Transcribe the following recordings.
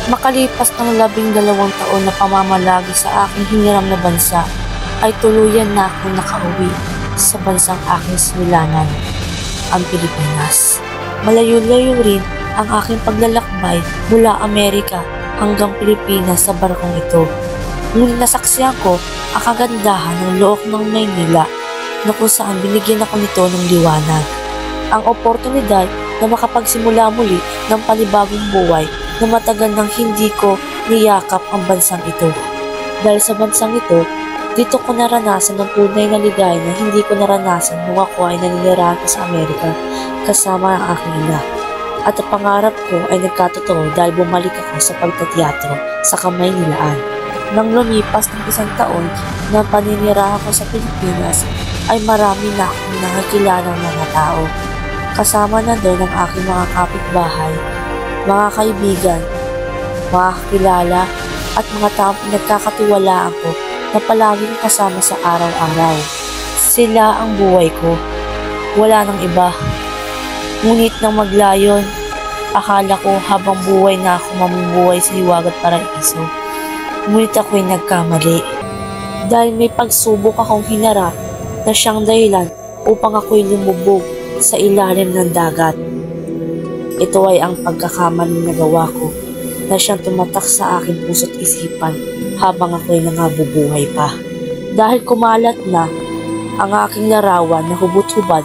Makalipas ng 12 taon na pamamalagi sa aking hiniram na bansa, ay tuluyan na akong nakauwi sa bansang aking sinilangan, ang Pilipinas. Malayo-layo rin ang aking paglalakbay mula Amerika hanggang Pilipinas sa barkong ito. Ngunit nasaksihan ko ang kagandahan ng loob ng Maynila na kung saan binigyan ako nito ng liwanag. Ang oportunidad na makapagsimula muli ng panibagong buhay na matagal nang hindi ko niyakap ang bansang ito. Dahil sa bansang ito, dito ko naranasan ang tunay na ligaya na hindi ko naranasan nung ako ay naninirahan sa Amerika kasama ang aking ina. At ang pangarap ko ay nagkatotoo dahil bumalik ako sa pagtateatro sa Kamaynilaan. Nang lumipas ng 1 taon na paninirahan ko sa Pilipinas, ay marami na akong nakakilalang mga tao. Kasama na doon ang aking mga kapitbahay, mga kaibigan, mga kakilala at mga taong pinagkakatiwalaan ko na palaging kasama sa araw-araw. Sila ang buhay ko. Wala nang iba. Ngunit nang maglayon, akala ko habang buhay na ako mamumuhay sa hiwagat paraiso. Ngunit ako'y nagkamali. Dahil may pagsubok akong hinarap na siyang dahilan upang ako'y lumubog sa ilalim ng dagat. Ito ay ang pagkakamaling nagawa ko na siyang tumatak sa aking puso't isipan habang ako'y nangabubuhay pa. Dahil kumalat na ang aking larawan na hubot-hubad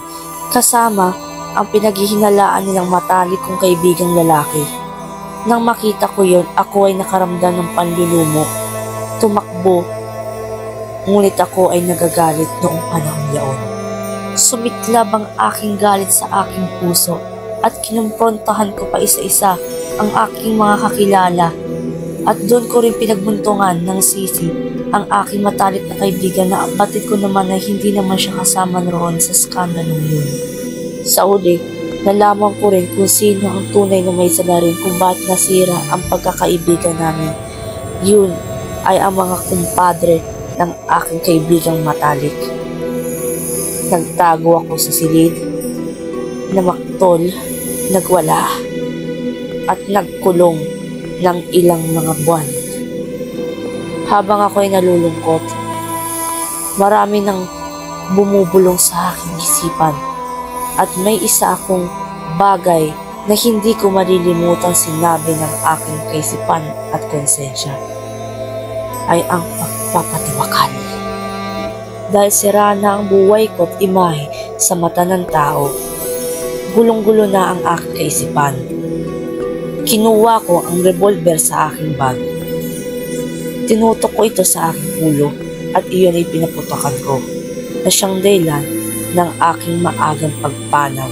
kasama ang pinaghihinalaan nilang matalik kong kaibigang lalaki. Nang makita ko yon, ako ay nakaramdam ng panlulumo. Tumakbo, ngunit ako ay nagagalit noong panahon yaon. Sumiklab ang aking galit sa aking puso at kinumprontahan ko pa isa-isa ang aking mga kakilala at doon ko rin pinagbuntungan ng sisi ang aking matalik na kaibigan na batid ko naman na hindi naman siya kasama roon sa skandalong yun. Sa uli, nalaman ko rin kung sino ang tunay na may salarin kung bakit nasira ang pagkakaibigan namin. Yun ay ang mga kumpadre ng aking kaibigang matalik. Nagtago ako sa silid, namaktol, nagwala, at nagkulong ng ilang mga buwan. Habang ako ay nalulungkot, marami nang bumubulong sa aking isipan at may isa akong bagay na hindi ko malilimutan sinabi ng aking kaisipan at konsensya ay ang pagpapatiwakal. Dahil sira na ang buhay ko at imahe sa mata ng tao, gulong-gulo na ang aking kaisipan. Kinuha ko ang revolver sa aking bag. Tinutok ko ito sa aking ulo at iyon ay pinaputokan ko na siyang dahilan ng aking maagang pagpanaw.